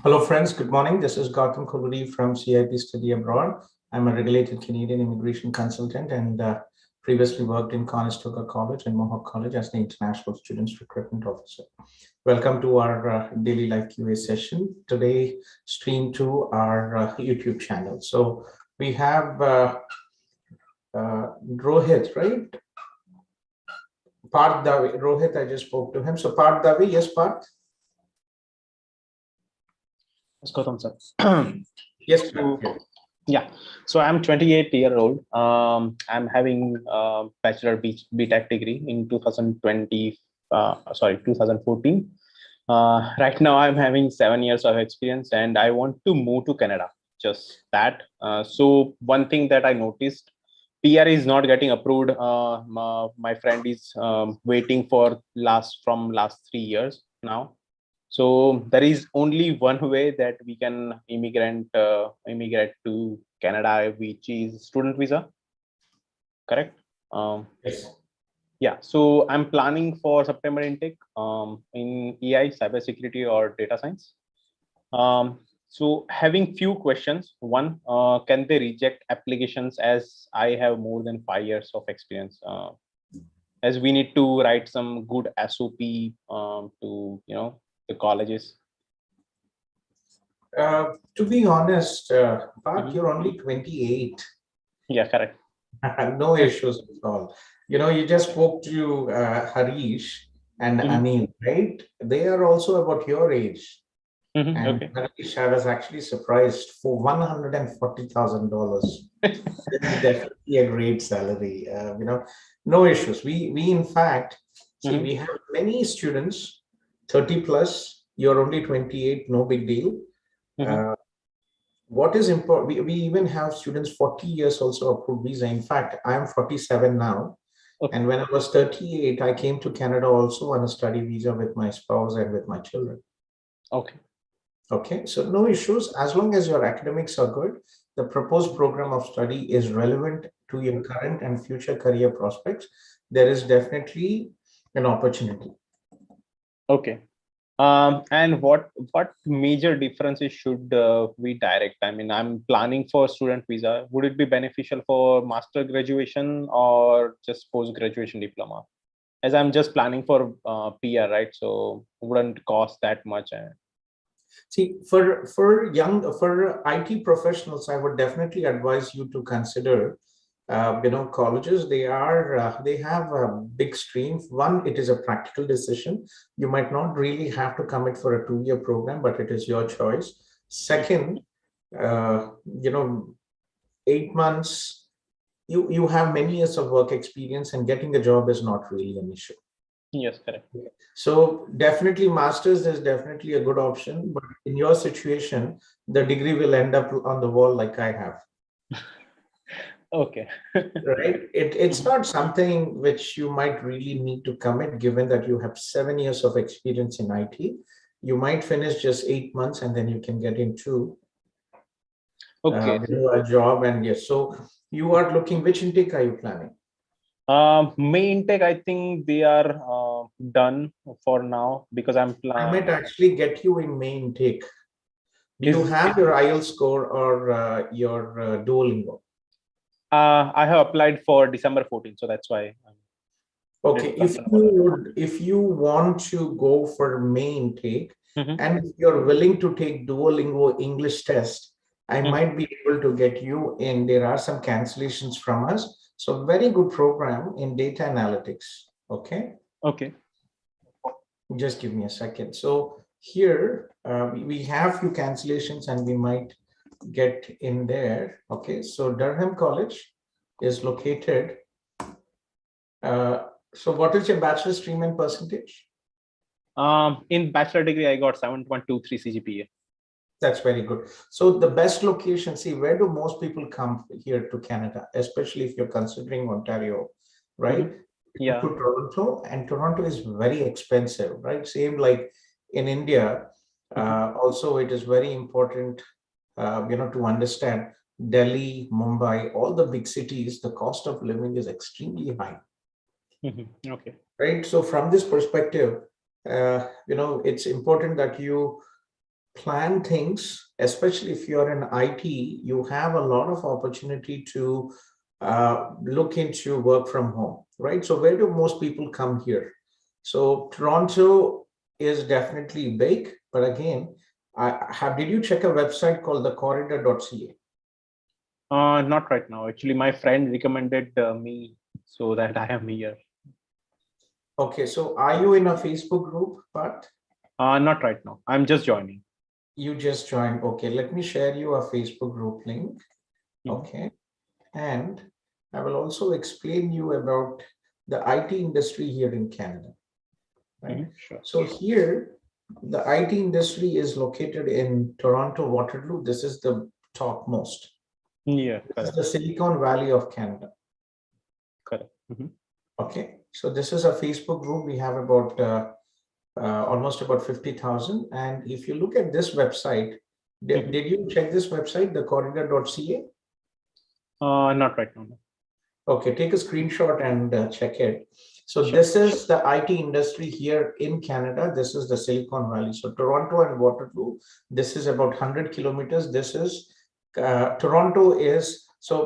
Hello, friends. Good morning. This is Gautham Kolluri from CIP Study Abroad. I'm a regulated Canadian immigration consultant and previously worked in Conestoga College and Mohawk College as the International Students Recruitment Officer. Welcome to our daily live QA session. Today, stream to our YouTube channel. So we have Rohit, right? Parth Dave. Rohit, I just spoke to him. So Parth Dave, yes, Parth? Yes, Gautam sir. Yes, so, yeah. So I'm 28-year-old. I'm having a bachelor BTech degree in 2014. Right now I'm having 7 years of experience and I want to move to Canada. Just that. So one thing that I noticed, PR is not getting approved. My friend is waiting for last 3 years now. So there is only one way that we can immigrate to Canada, which is student visa. Correct? Yes. Yeah. So I'm planning for September intake in EI, cybersecurity or data science. So having few questions. One, can they reject applications as I have more than 5 years of experience? As we need to write some good SOP to the colleges. To be honest, Parth, you're only 28. Yeah, correct. No issues at all. You just spoke to Harish and Anil, right? They are also about your age. And Okay. Harish, I was actually surprised for $140,000. Definitely a great salary. No issues. We in fact, see, we have many students, 30 plus. You're only 28, no big deal. What is important, we even have students 40 years also approved visa. In fact, I am 47 now. Okay. And when I was 38, I came to Canada also on a study visa with my spouse and with my children. Okay. Okay, so no issues. As long as your academics are good, the proposed program of study is relevant to your current and future career prospects, there is definitely an opportunity. Okay. And what major differences should we direct? I mean, I'm planning for student visa. Would it be beneficial for master graduation or just post graduation diploma? As I'm just planning for PR, right? So it wouldn't cost that much. See, for IT professionals, I would definitely advise you to consider colleges. They have a big stream. One, it is a practical decision. You might not really have to commit for a 2-year program, but it is your choice. Second, uh, you know 8 months, you have many years of work experience, and getting a job is not really an issue. Yes, correct. So definitely masters is definitely a good option, but in your situation, the degree will end up on the wall like I have. Okay. Right? It's not something which you might really need to commit, given that you have 7 years of experience in IT. You might finish just 8 months and then you can get into Okay. a job. And yes, so you are looking, which intake are you planning? May intake, I think they are done for now because I'm I might actually get you in May intake. Do you have your IELTS score or your Duolingo? I have applied for December 14th, so that's why. Okay, if you want to go for May intake, and if you're willing to take Duolingo English test, I might be able to get you in. There are some cancellations from us. So very good program in data analytics. Okay. Okay. Just give me a second. So here we have few cancellations and we might get in there. Okay. So Durham College is located. So what is your bachelor stream and percentage? In bachelor degree, I got 7.23 CGPA. That's very good. So the best location, see, where do most people come here to Canada, especially if you're considering Ontario, right? Yeah. To Toronto, and Toronto is very expensive, right? Same like in India. Also, it is very important, to understand Delhi, Mumbai, all the big cities, the cost of living is extremely high. Okay. Right. So from this perspective, it's important that you plan things, especially if you're in IT, you have a lot of opportunity to look into work from home, right? So where do most people come here? So Toronto is definitely big, but again, did you check a website called the corridor.ca? Not right now. Actually, my friend recommended me so that I am here. Okay, so are you in a Facebook group, but Not right now. I'm just joining. you just joined? Okay, let me share you a Facebook group link. Mhm. Okay, and I will also explain you about the IT industry here in Canada, right? Sure. So here, the IT industry is located in Toronto, Waterloo. This is the topmost. Yeah, This is correct. the Silicon Valley of Canada. Correct. Mhm. Okay, so this is a Facebook group. We have about almost about 50,000. And if you look at this website, did you check this website, the corridor.ca? Not right now. No. Okay, take a screenshot and check it. So Sure. this is the IT industry here in Canada. This is the Silicon Valley. So Toronto and Waterloo, this is about 100 kilometers. This is Toronto is, so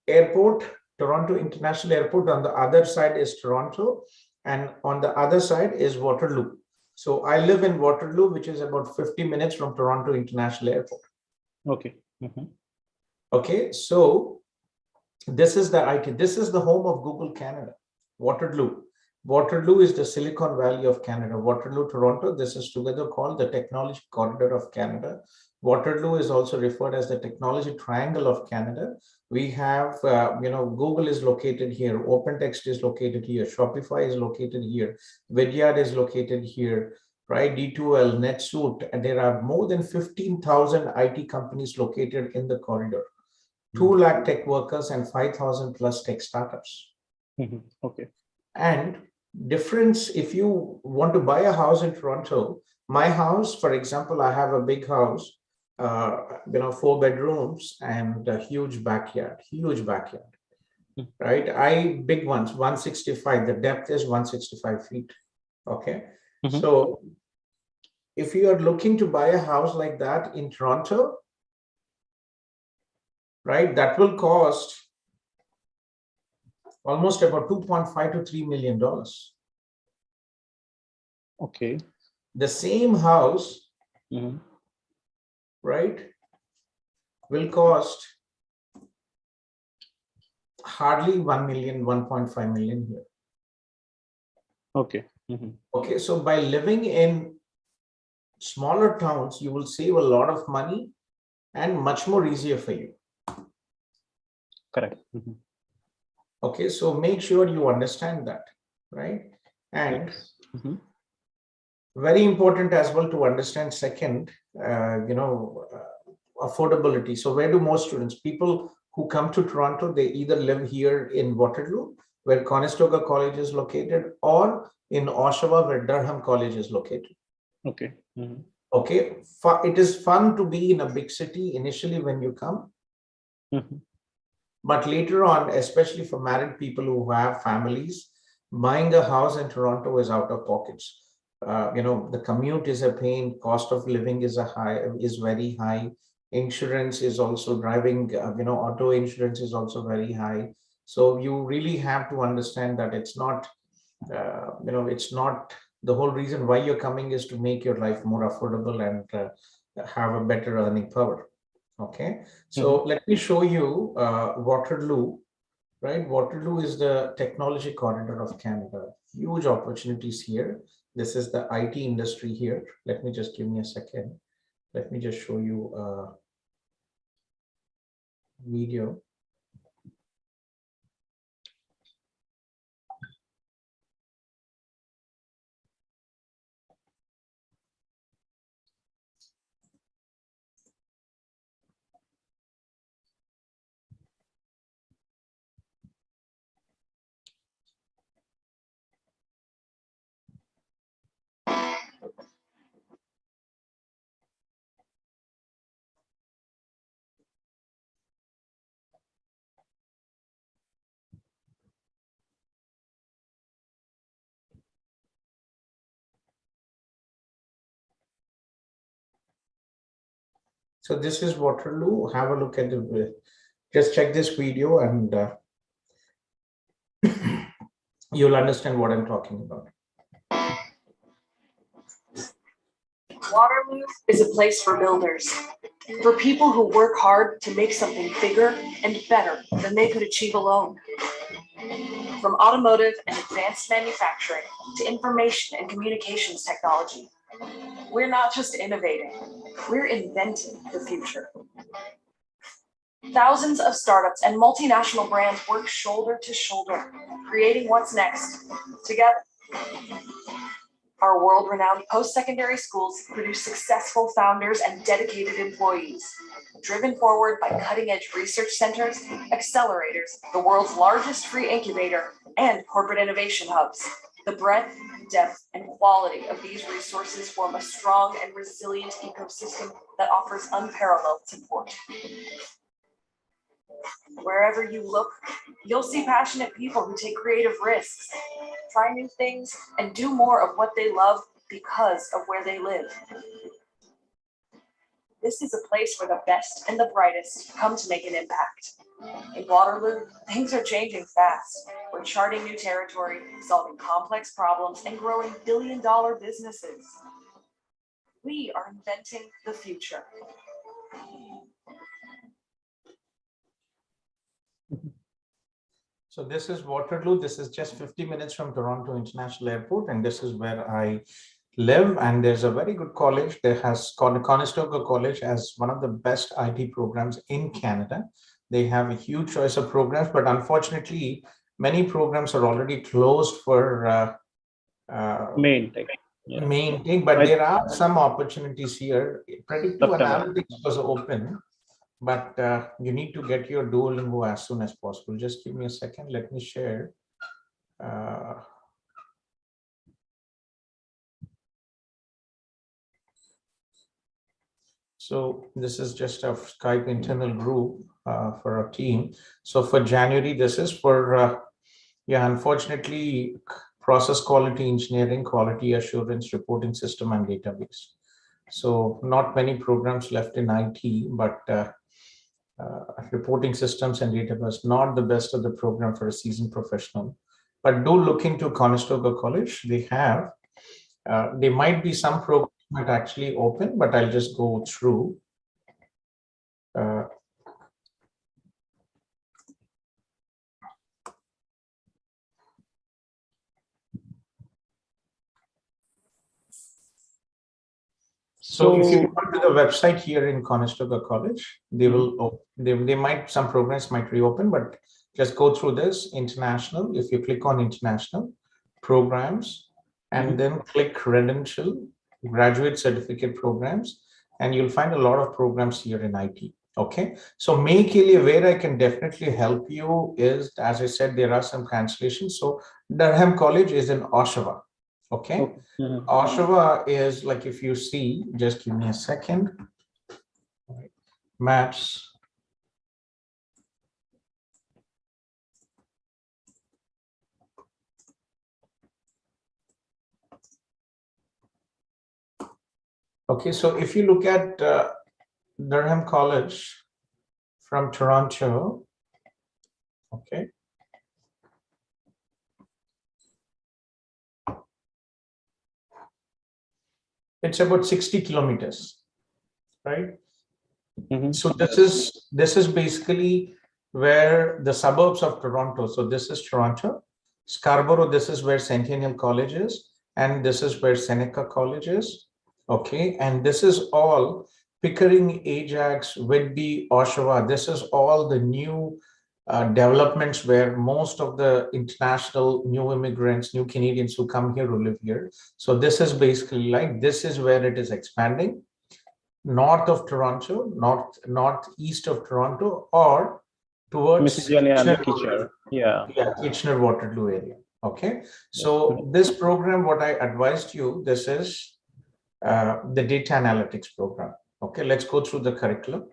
airport, Toronto International Airport, on the other side is Toronto, and on the other side is Waterloo. So I live in Waterloo, which is about 50 minutes from Toronto International Airport. Okay. Mhm. Okay, so this is the IT. This is the home of Google Canada, Waterloo. Waterloo is the Silicon Valley of Canada. Waterloo, Toronto, this is together called the Technology Corridor of Canada. Waterloo is also referred as the Technology Triangle of Canada. We have, Google is located here, OpenText is located here, Shopify is located here, Vidyard is located here, right? D2L, NetSuite, and there are more than 15,000 IT companies located in the corridor. 2 lakh tech workers and 5,000 plus tech startups. Okay. And difference, if you want to buy a house in Toronto, my house, for example, I have a big house, 4 bedrooms and a huge backyard, right? Big ones, 165, the depth is 165 feet. Okay. So if you are looking to buy a house like that in Toronto, right, that will cost almost about 2.5 to $3 million. Okay. The same house, right, will cost hardly 1 million, 1.5 million here. Okay. Okay, so by living in smaller towns, you will save a lot of money and much more easier for you. Correct. Okay, so make sure you understand that, right? And Yes. very important as well to understand second, affordability. So where do most students, people who come to Toronto, they either live here in Waterloo, where Conestoga College is located, or in Oshawa, where Durham College is located. Okay. Okay, it is fun to be in a big city initially when you come, but later on, especially for married people who have families, buying a house in Toronto is out of pockets. The commute is a pain, cost of living is very high. Insurance is also driving, auto insurance is also very high. So you really have to understand that it's not, it's not the whole reason why you're coming is to make your life more affordable and have a better earning power. Okay, so let me show you Waterloo, right? Waterloo is the technology corridor of Canada. Huge opportunities here. This is the IT industry here. Let me just give me a second. Let me just show you a video. So this is Waterloo. Have a look at the, just check this video and you'll understand what I'm talking about. Waterloo is a place for builders, for people who work hard to make something bigger and better than they could achieve alone. From automotive and advanced manufacturing to information and communications technology, we're not just innovating, we're inventing the future. Thousands of startups and multinational brands work shoulder to shoulder, creating what's next together. Our world-renowned post-secondary schools produce successful founders and dedicated employees, driven forward by cutting-edge research centers, accelerators, the world's largest free incubator, and corporate innovation hubs. The breadth, depth, and quality of these resources form a strong and resilient ecosystem that offers unparalleled support. Wherever you look, you'll see passionate people who take creative risks, try new things, and do more of what they love because of where they live. This is a place where the best and the brightest come to make an impact. In Waterloo, things are changing fast. We're charting new territory, solving complex problems, and growing billion-dollar businesses. We are inventing the future. So this is Waterloo. This is just 50 minutes from Toronto International Airport, and this is where I live. And there's a very good college. There has Conestoga College as one of the best IT programs in Canada. They have a huge choice of programs, but unfortunately, many programs are already closed for Main thing. Yeah. main thing. But there are some opportunities here. Predictive analytics was open. But you need to get your Duolingo as soon as possible. Just give me a second. Let me share. So this is just a Skype internal group for our team. So for January, this is for, yeah, unfortunately, process quality engineering, quality assurance, reporting system, and database. So not many programs left in IT, but reporting systems and database, not the best of the program for a seasoned professional. But do look into Conestoga College. They have, there might be some programs that actually open, but I'll just go through. So if you go to the website here in Conestoga College, they will, they might, some programs might reopen, but just go through this international. If you click on international programs and then click credential, graduate certificate programs, and you'll find a lot of programs here in IT. Okay, so mainly where I can definitely help you is, as I said, there are some cancellations. So Durham College is in Oshawa. Okay. Oshawa is, like, if you see, just give me a second. Maps. Okay, so if you look at Durham College from Toronto, okay. It's about 60 kilometers, right? So this is basically where the suburbs of Toronto. So this is Toronto, Scarborough. This is where Centennial College is, and this is where Seneca College is. Okay, and this is all Pickering, Ajax, Whitby, Oshawa. This is all the new developments where most of the international new immigrants, new Canadians who come here, who live here. So this is basically like, this is where it is expanding. North of Toronto, northeast of Toronto, or towards Kitchener, Kitchener Waterloo area. Okay, so this program, what I advised you, this is the data analytics program. Okay, let's go through the curriculum.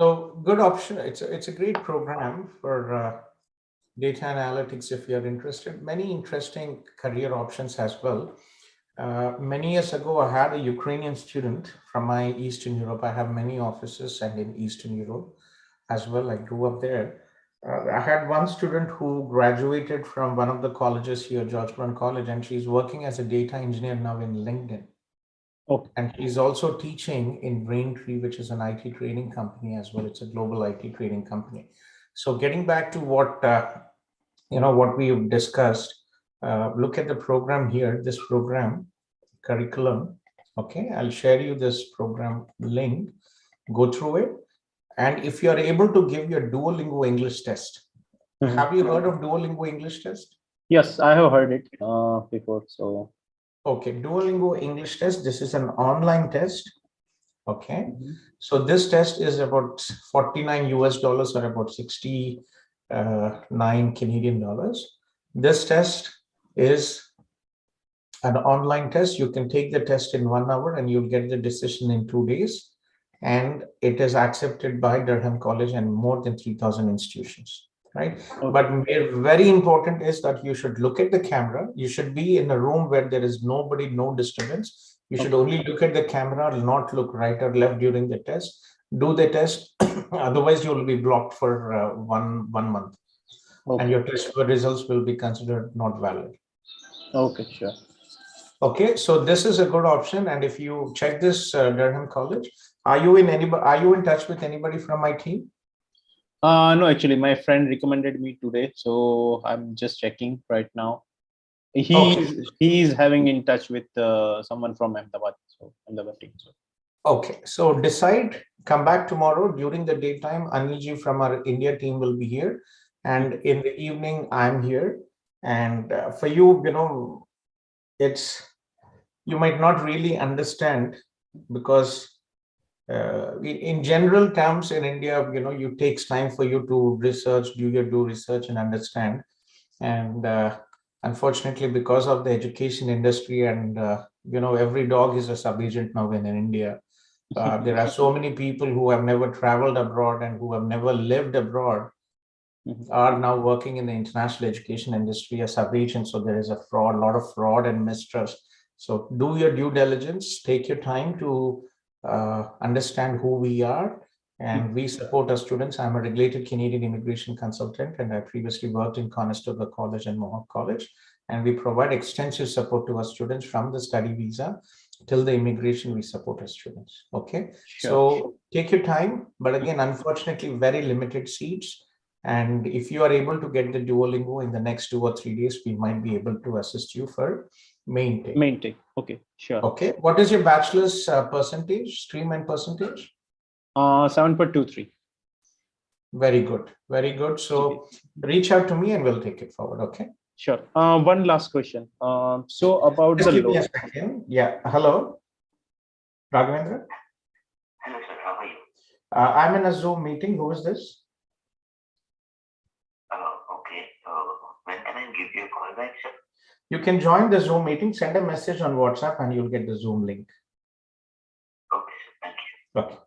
So good option. It's a great program for data analytics if you're interested. Many interesting career options as well. Many years ago, I had a Ukrainian student from my Eastern Europe. I have many offices and in Eastern Europe as well. I grew up there. I had one student who graduated from one of the colleges here, George Brown College, and she's working as a data engineer now in LinkedIn. Okay. And she's also teaching in Braintree, which is an IT training company as well. It's a global IT training company. So getting back to what what we've discussed, look at the program here. This program curriculum. Okay, I'll share you this program link. Go through it, and if you are able to give your Duolingo English test, have you heard of Duolingo English test? Yes, I have heard it before. So Okay, Duolingo English test. This is an online test. Okay, so this test is about 49 US dollars or about 69 Canadian dollars. This test is an online test. You can take the test in 1 hour and you'll get the decision in 2 days. And it is accepted by Durham College and more than 3,000 institutions, right? Okay. But very important is that you should look at the camera. You should be in a room where there is nobody, no disturbance. You should only look at the camera, not look right or left during the test. Do the test, otherwise you will be blocked for one month, and your test results will be considered not valid. Okay, sure. Okay, so this is a good option, and if you check this Durham College, are you in touch with anybody from my team? No, actually, my friend recommended me today, so I'm just checking right now. He's having in touch with someone from Ahmedabad, so Ahmedabad team. So. Okay, so decide. Come back tomorrow during the daytime. Anilji from our India team will be here, and in the evening I'm here. And for you, you might not really understand because in general terms in India, it takes time for you to research, do research and understand. And unfortunately, because of the education industry and, every dog is a sub-agent now in India. There are so many people who have never traveled abroad and who have never lived abroad are now working in the international education industry as sub-agents. So there is a lot of fraud and mistrust. So do your due diligence, take your time to understand who we are, and we support our students. I'm a regulated Canadian immigration consultant, and I previously worked in Conestoga College and Mohawk College, and we provide extensive support to our students from the study visa till the immigration. We support our students. Okay, so take your time, but again, unfortunately, very limited seats. And if you are able to get the Duolingo in the next 2 or 3 days, we might be able to assist you for main take. Okay, sure. Okay, what is your bachelor's percentage, stream and percentage? 7.23. Very good, very good. So reach out to me and we'll take it forward. Okay. Sure. One last question. So about Just the give loan. me a second. Yeah. Hello, Raghavendra. Hello, sir. How are you? I'm in a Zoom meeting. Who is this? Okay. When can I give you a call back, sir? You can join the Zoom meeting. Send a message on WhatsApp, and you'll get the Zoom link. Okay, sir. Thank you. Okay.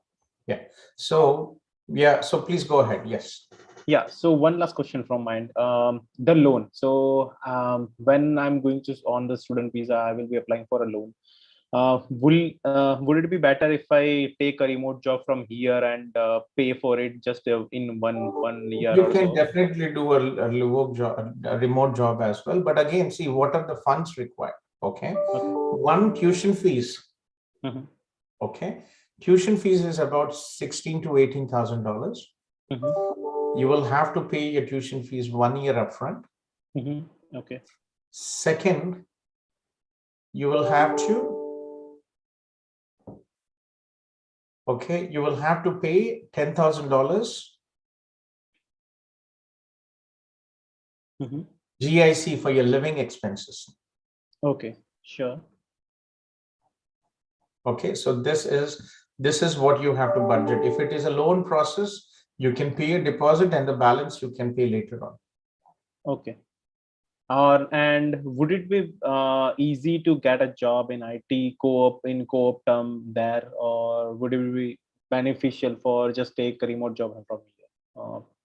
Yeah. So yeah. So please go ahead. Yes. Yeah. So one last question from mine. The loan. So when I'm going to on the student visa, I will be applying for a loan. Would it be better if I take a remote job from here and pay for it just in one year? You can definitely do a remote job as well. But again, see, what are the funds required? Okay. One, tuition fees. Okay. Tuition fees is about $16,000 to $18,000. You will have to pay your tuition fees 1 year upfront. Okay. Second, you will have to you will have to pay $10,000 GIC for your living expenses. Okay, sure. Okay, so this is what you have to budget. If it is a loan process, you can pay a deposit and the balance you can pay later on. Okay. And would it be easy to get a job in IT co-op term there, or would it be beneficial for just take a remote job from here?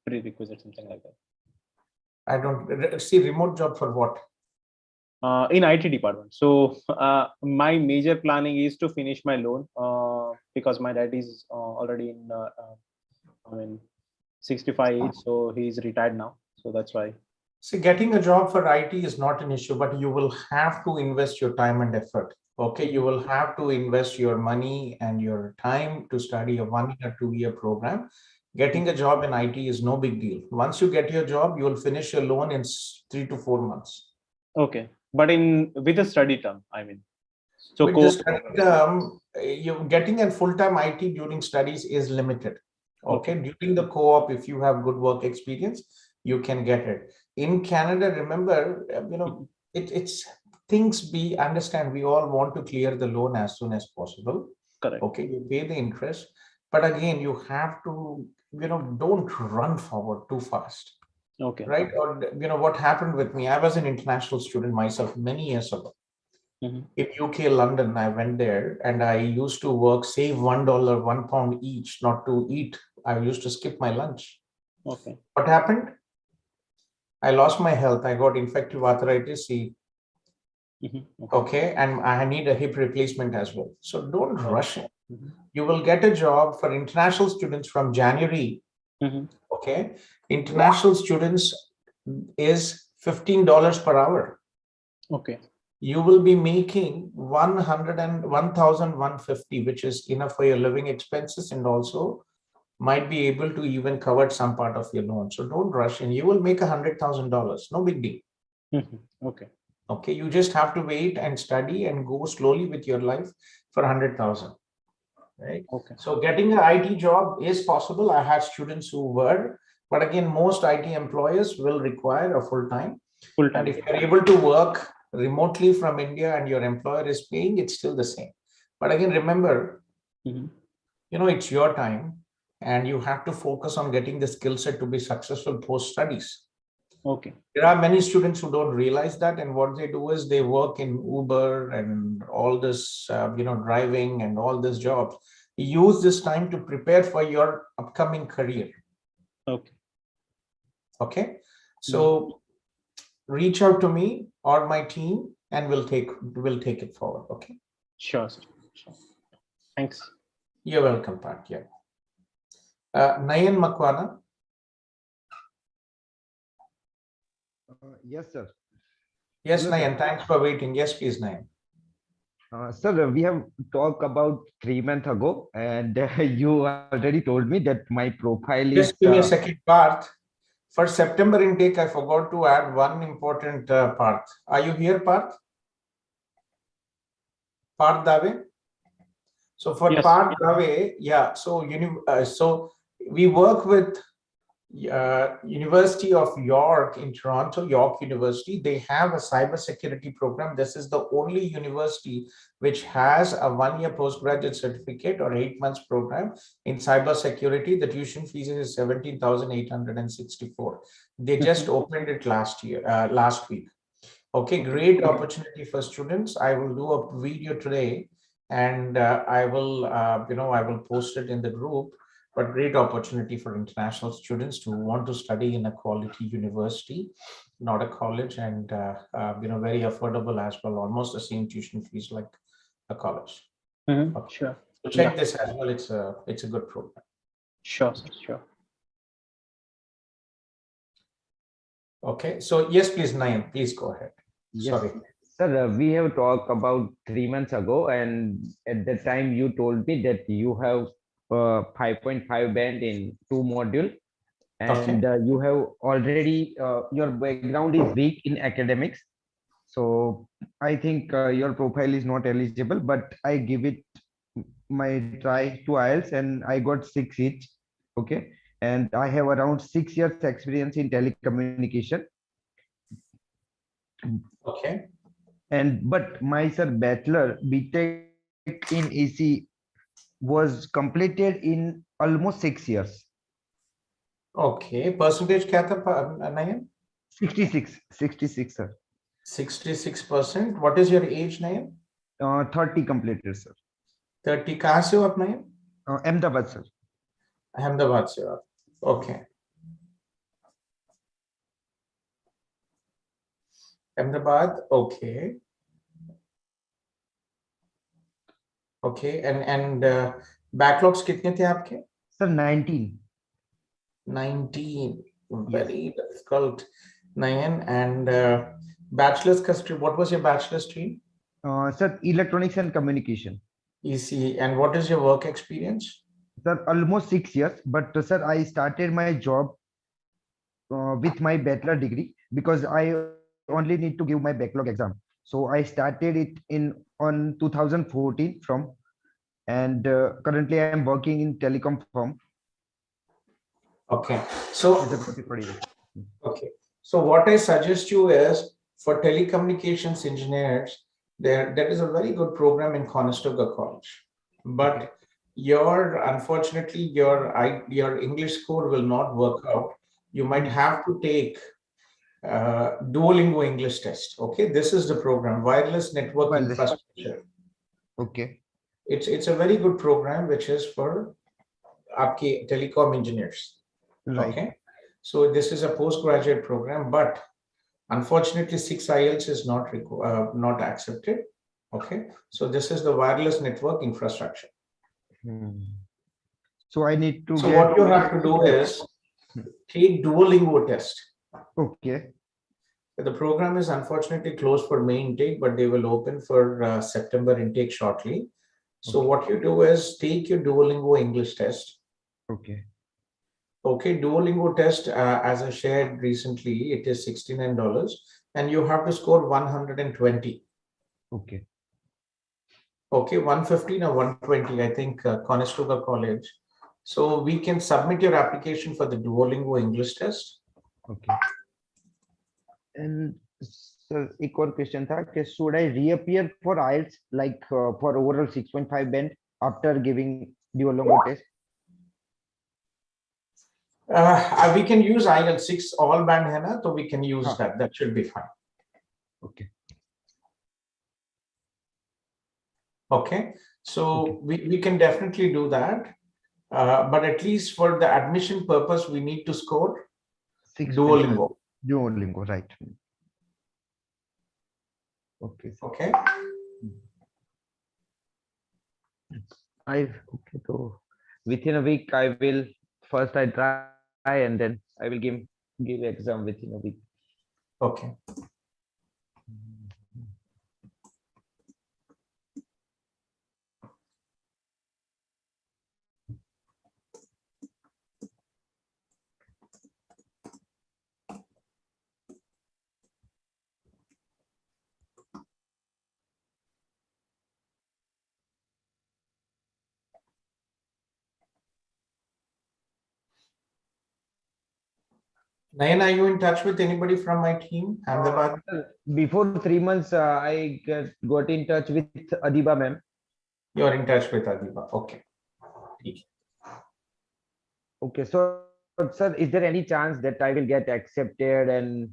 Prerequisite, something like that. I don't see remote job for what? In IT department. So my major planning is to finish my loan because my dad is already in, I mean, 65 age, so he's retired now. So that's why. See, getting a job for IT is not an issue, but you will have to invest your time and effort. Okay, you will have to invest your money and your time to study a 1 year, 2 year program. Getting a job in IT is no big deal. Once you get your job, you will finish your loan in 3 to 4 months. Okay, but in with a study term, I mean. So with the study term, you getting a full-time IT during studies is limited. Okay, during the co-op, if you have good work experience, you can get it. In Canada, remember, it's things we understand. We all want to clear the loan as soon as possible. Correct. Okay, you pay the interest, but again, you have to, don't run forward too fast. Okay. Right? Or what happened with me? I was an international student myself many years ago. Mm-hmm. In UK, London, I went there and I used to work, save $1, £1 each, not to eat. I used to skip my lunch. Okay. What happened? I lost my health. I got infective arthritis. Mm-hmm. Okay, and I need a hip replacement as well. So don't rush it. Mm-hmm. You will get a job for international students from January. Mm-hmm. Okay, international students is $15 per hour. Okay. You will be making 1,150, which is enough for your living expenses and also might be able to even cover some part of your loan. So don't rush in. You will make $100,000. No big deal. Mm-hmm. Okay. Okay. You just have to wait and study and go slowly with your life for 100,000. Right. Okay. So getting an IT job is possible. I had students who were, but again, most IT employers will require a full-time. And if you're able to work remotely from India and your employer is paying, it's still the same. But again, remember, it's your time and you have to focus on getting the skill set to be successful post studies. Okay. There are many students who don't realize that, and what they do is they work in Uber and all this, driving and all these jobs. Use this time to prepare for your upcoming career. Okay. Okay. So reach out to me or my team and we'll take it forward. Okay. Sure, sir. Sure. Thanks. You're welcome, Pat. Yeah. Nayan Makwana. Yes, sir. Yes, Hello, Nayan. sir. Thanks for waiting. Yes, please, Nayan. Sir, we have talked about 3 months ago, and you already told me that my profile is. Just give me a second, Parth. For September intake, I forgot to add one important part. Are you here, Parth? Parth Dave? So for Yes. Parth Dave, yeah. So so we work with University of York in Toronto, York University. They have a cybersecurity program. This is the only university which has a 1 year postgraduate certificate or 8 months program in cybersecurity. The tuition fees is 17,864. They just opened it last week. Okay, great opportunity for students. I will do a video today, and I will post it in the group. But great opportunity for international students to want to study in a quality university, not a college, and very affordable as well, almost the same tuition fees like a college. Mm-hmm. Okay. Sure. So check this as well. It's a good program. Sure, sir. Sure. Okay. So yes, please, Nayan, please go ahead. Yes, Sorry. sir. We have talked about 3 months ago, and at that time you told me that you have 5.5 band in 2 module, and you have already your background is weak in academics. So I think your profile is not eligible, but I give it my try to IELTS and I got 6 each. Okay. And I have around 6 years experience in telecommunication. Okay. And but my sir bachelor BTech in AC was completed in almost 6 years. Okay. Percentage क्या था Nayan? 66 sir. 66%. What is your age, Nayan? 30 completed sir. 30. कहाँ से हो आप, Nayan? Ahmedabad, sir. Ahmedabad, sir. Okay. Ahmedabad, okay. Okay, and backlogs कितने थे आपके? Sir, 19. 19. Yes. Very difficult. Nayan, and bachelor's stream. What was your bachelor's stream? Sir, electronics and communication. EC. And what is your work experience? Sir, almost 6 years. But sir, I started my job with my bachelor degree because I only need to give my backlog exam. So I started it in on 2014 from, and currently I am working in telecom firm Okay. So, as a project coordinator. okay. So what I suggest you is for telecommunications engineers, there is a very good program in Conestoga College, but unfortunately your English score will not work out. You might have to take Duolingo English test. Okay, this is the program, wireless network Well, infrastructure. okay. It's a very good program which is for आपके telecom engineers. Right. Okay, so this is a postgraduate program, but unfortunately 6 IELTS is not accepted. Okay, so this is the wireless network infrastructure. Hmm. So I need to So get. what you have to do is take Duolingo test. Okay. The program is unfortunately closed for May intake, but they will open for September intake shortly. So what you do is take your Duolingo English test. Okay. Okay, Duolingo test, as I shared recently, it is $69 and you have to score 120. Okay. Okay, 115 or 120, I think, Conestoga College. So we can submit your application for the Duolingo English test. Okay. And sir, एक और question था कि should I reappear for IELTS like for overall 6.5 band after giving Duolingo test? We can use IELTS 6 all band hai na, so we can use that. That should be fine. Okay. Okay, so we can definitely do that. But at least for the admission purpose, we need to score 6.5. Duolingo. Duolingo, right. Okay. Okay. Okay, so within a week I will first I try and then I will give exam within a week. Okay. Nayan, are you in touch with anybody from my team? Ahmedabad? Before 3 months, I got in touch with Adiba ma'am. You're in touch with Adiba. Okay. Okay, so sir, is there any chance that I will get accepted and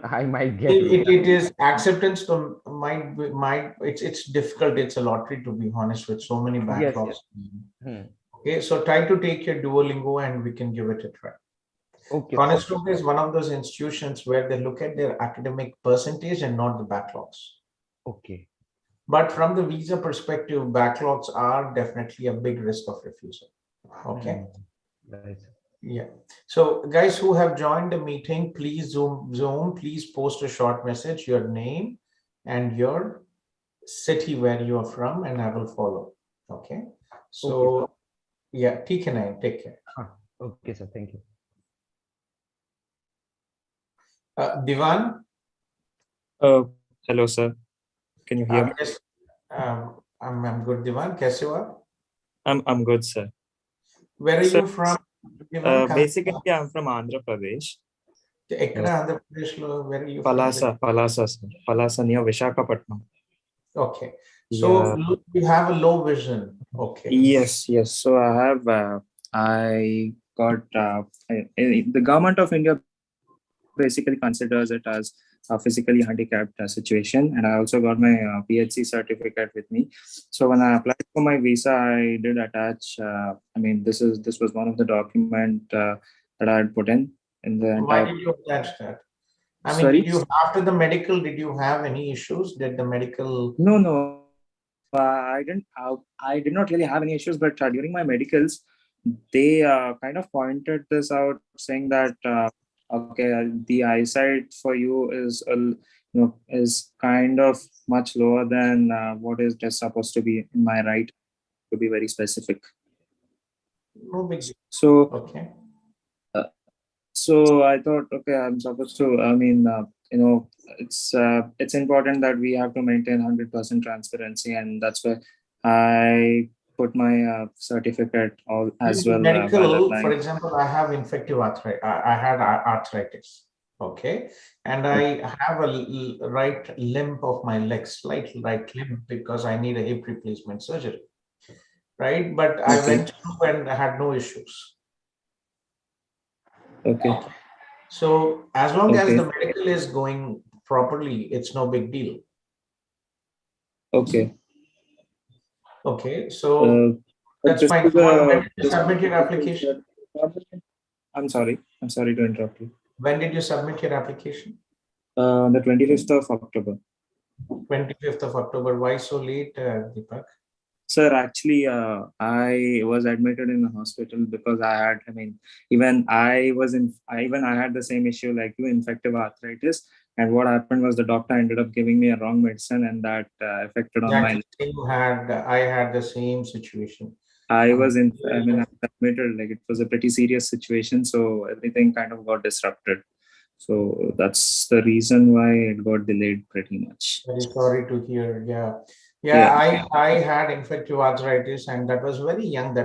I might get It is acceptance to might it's difficult. It's a lottery, to be honest, with so many backlogs. Yes. Okay, so try to take your Duolingo and we can give it a try. Okay. Conestoga is one of those institutions where they look at their academic percentage and not the backlogs. Okay. But from the visa perspective, backlogs are definitely a big risk of refusal. Okay. Nice. Yeah. So guys who have joined the meeting, please please post a short message, your name and your city where you are from, and I will follow. Okay. So yeah, take care. Okay, sir. Thank you. Divan. Hello, sir. Can you hear me? Yes. I'm good. Divan, कैसे हो आप? I'm good, sir. Where are you from? Divan, Basically, I'm from Andhra Pradesh. Andhra Pradesh, where are you Palasa, sir. Palasa near Visakhapatnam. Okay. So you have a low vision. Okay. Yes. So I got the government of India basically considers it as physically handicapped situation, and I also got my PhD certificate with me. So when I applied for my visa, I did attach. This was one of the document that I had put in the Why entire. did you attach that? I mean, Sorry. did you, after the medical, did you have any issues? Did the medical? No. I didn't. I did not really have any issues, but during my medicals, they kind of pointed this out, saying that okay, the eyesight for you is is kind of much lower than what is just supposed to be in my right, to be very specific. No big deal. So Okay. so I thought, okay, I'm supposed to. It's important that we have to maintain 100% transparency, and that's why I put my certificate all as well while Medical, for applying. example, I have infective arthritis. I had arthritis. Okay. And I have a right limb of my leg, slight right limb, because I need a hip replacement surgery. Right. But I Okay. went through and I had no issues. Okay. So as long as Okay. the medical is going properly, it's no big deal. Okay. Okay. So that's This fine. is So when a. did you submit your application? I'm sorry. I'm sorry to interrupt you. When did you submit your application? The 25th of October. 25th of October. Why so late, Deepak? Sir, actually, I was admitted in the hospital because I had, even I had the same issue like you, infective arthritis. And what happened was the doctor ended up giving me a wrong medicine, and that affected on my. Exactly. I had the same situation. I was admitted, like it was a pretty serious situation. So everything kind of got disrupted. So that's the reason why it got delayed pretty much. Very sorry to hear. Yeah. Yeah. I had infective arthritis, and that was very young.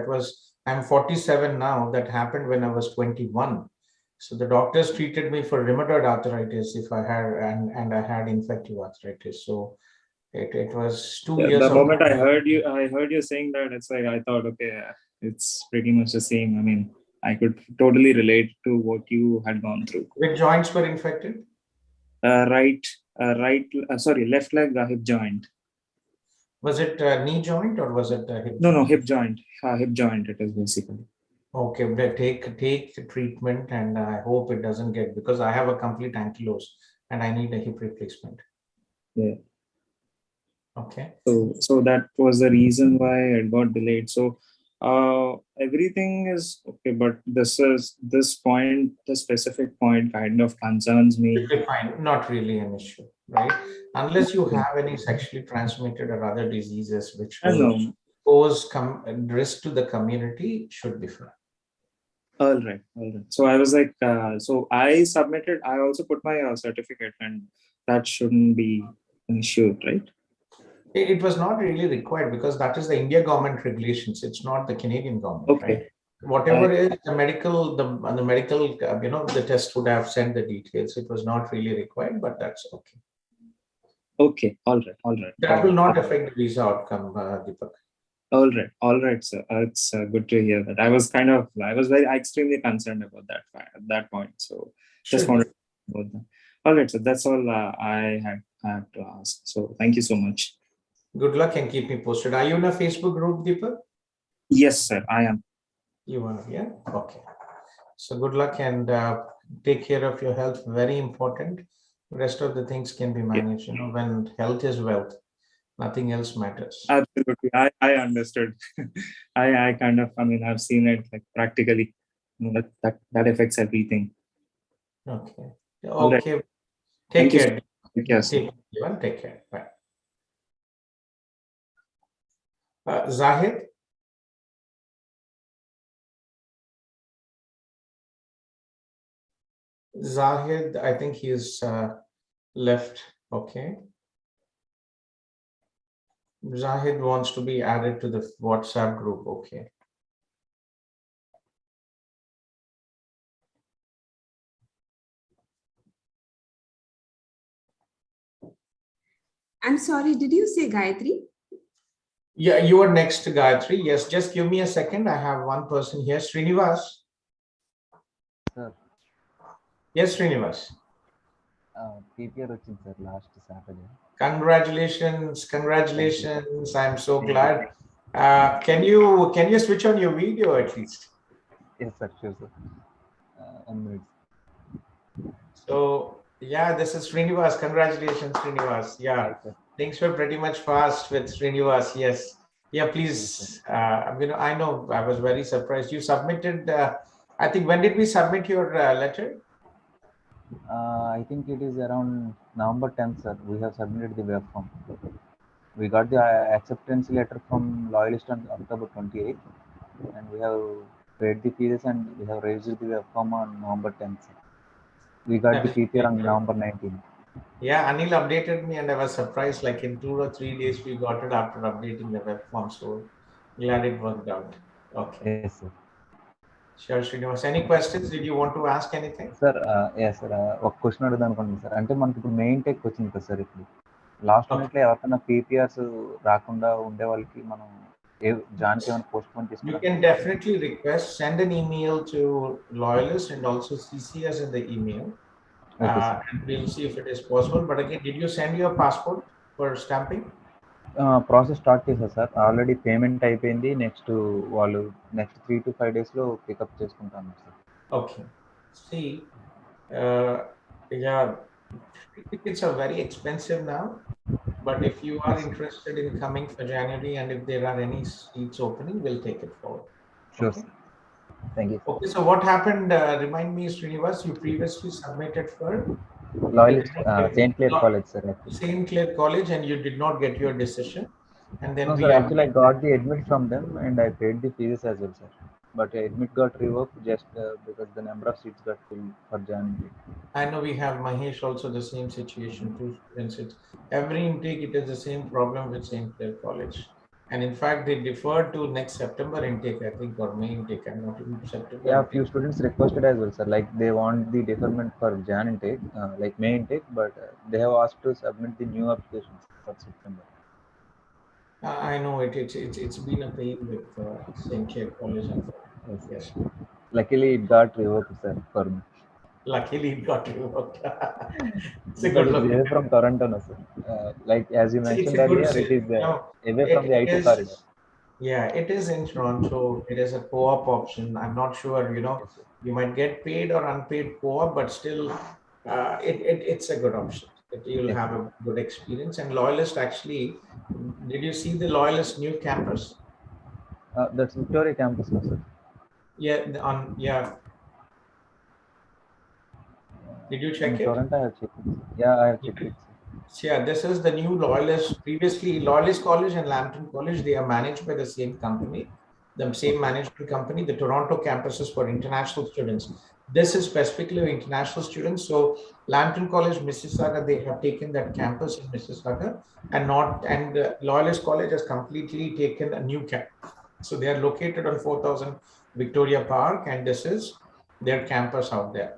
I'm 47 now. That happened when I was 21. So the doctors treated me for rheumatoid arthritis if I had, and I had infective arthritis. So it was 2 years The of. moment I heard you saying that, it's like I thought, okay, it's pretty much the same. I could totally relate to what you had gone through. Which joints were infected? Left leg, hip joint. Was it knee joint or was it hip? No, hip joint. Hip joint. It is basically. Okay, but take the treatment, and I hope it doesn't get, because I have a complete ankylose and I need a hip replacement. Yeah. Okay. So that was the reason why it got delayed. So everything is okay, but this point, the specific point, kind of concerns me. Fine, not really an issue, right? Unless you have any sexually transmitted or other diseases which will pose risk to the community, should be fine. All right. So I was like, so I submitted. I also put my certificate, and that shouldn't be an issue, right? It was not really required because that is the India government regulations. It's not the Canadian government, Okay. right? Whatever is the medical, the test would have sent the details. It was not really required, but that's okay. Okay. All right. That will not affect the visa outcome, Deepak. All right, sir. It's good to hear that. I was very extremely concerned about that at that point. So just wanted to know about that. All right, so that's all I had to ask. So thank you so much. Good luck and keep me posted. Are you in a Facebook group, Deepak? Yes, sir, I am. You are, yeah? Okay. So good luck and take care of your health. Very important. Rest of the things can be managed. You know, when health is wealth, nothing else matters. Absolutely. I understood. I kind of, I've seen it like practically. That affects everything. Okay. Right. Okay. Take care. Take care. Bye. Zahid? Zahid, I think he's left. Okay. Zahid wants to be added to the WhatsApp group. Okay. I'm sorry, did you say Gayatri? Yeah, you are next, Gayatri. Yes, just give me a second. I have one person here. Srinivas. Sir. Yes, Srinivas. PPR వచ్చింది sir last Saturday. Congratulations. I'm so glad. Can you switch on your video at least? Yes sir, sure sir. 1 minute. So yeah, this is Srinivas. Congratulations, Srinivas. Yeah, things were pretty much fast with Srinivas. Yes. Yeah, please. I know I was very surprised. You submitted, I think, when did we submit your letter? I think it is around November 10th, sir. We have submitted the web form. We got the acceptance letter from Loyalist on October 28th, and we have paid the fees and we have raised the web form on November 10th. Sir. We got the PPR on November 19th. Yeah, Anil updated me and I was surprised, like in 2 or 3 days we got it after updating the web form. So glad it worked out. Okay. Yes, sir. Sure, Srinivas. Any questions? Did you want to ask anything? Sir, yes, sir. ఒక question అడుగుదాం అనుకోండి sir. అంటే మనకి ఇప్పుడు main tech వచ్చింది కదా sir ఇప్పుడు. Last మినిట్లో ఎవరికైనా పీపీఆర్స్ రాకుండా ఉండే వాళ్ళకి మనం జాన్కి ఏమైనా పోస్ట్ పోన్ చేసుకోవాలి? You can definitely request, send an email to Loyalist and also CC us in the email. And we'll see if it is possible. But again, did you send your passport for stamping? Process start చేశారు sir. Already payment అయిపోయింది. Next వాళ్ళు next 3 to 5 days లో pickup చేసుకుంటాను sir. Okay. See, yeah, tickets are very expensive now. But if you are interested in coming for January and if there are any seats opening, we'll take it forward. Sure. Okay? Thank you. Okay, so what happened? Remind me, Srinivas, you previously submitted for Loyalist, St. Clair College, sir. St. Clair College, and you did not get your decision. And then no, sir, actually I got the admit from them and I paid the fees as well, sir. But admit got revoked just because the number of seats got filled for January. I know we have Mahesh also the same situation too. Every intake it is the same problem with St. Clair College. And in fact, they deferred to next September intake, I think, or May intake. I'm not even September. Yeah, few students requested as well, sir. Like they want the deferment for Jan intake, like May intake, but they have asked to submit the new applications for September. I know it's been a pain with St. Clair College. Yes. Luckily, it got revoked, sir, for me. Luckily, it got revoked. It's a good look. Away from Toronto, no, sir. Like as you mentioned earlier, it is away from the IT corridor. Yeah, it is in Toronto. It is a co-op option. I'm not sure, you might get paid or unpaid co-op, but still, it's a good option. You'll have a good experience. And Loyalist, actually, did you see the Loyalist new campus? That's Victoria campus, no, sir. Yeah. Did you check it? Toronto, I have checked it. Yeah, I have checked it. Yeah, this is the new Loyalist. Previously, Loyalist College and Lambton College, they are managed by the same company, the same management company. The Toronto campus is for international students. This is specifically international students. So Lambton College, Mississauga, they have taken that campus in Mississauga, and Loyalist College has completely taken a new campus. So they are located on 4000 Victoria Park, and this is their campus out there.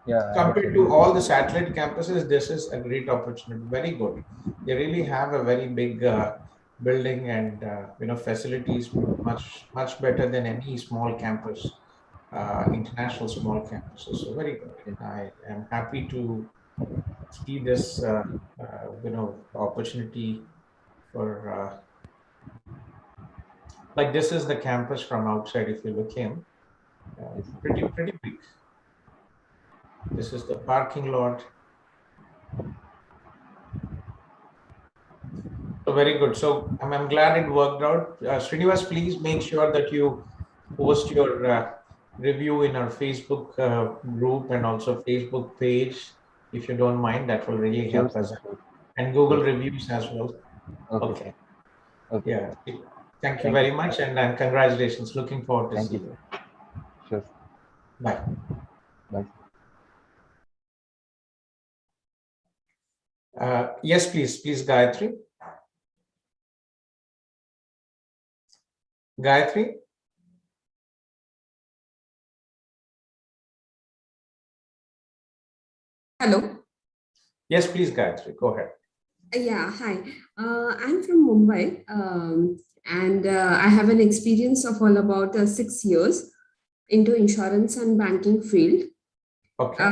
Yeah, compared to all the satellite campuses, this is a great opportunity. Very good. They really have a very big building and facilities, much better than any small campus, international small campuses. So very good. I am happy to see this opportunity for like this is the campus from outside. If you look in, pretty big. This is the parking lot. So very good. So I'm glad it worked out. Srinivas, please make sure that you post your review in our Facebook group and also Facebook page, if you don't mind. That will really help us. And Google reviews as well. Okay. Yeah. Thank you very much, and congratulations. Looking forward to see you. Sure. Bye. Bye. Yes, please, Gayatri. Gayatri? Hello. Yes, please, Gayatri, go ahead. Yeah, hi. I'm from Mumbai, and I have an experience of all about 6 years into insurance and banking field. Okay.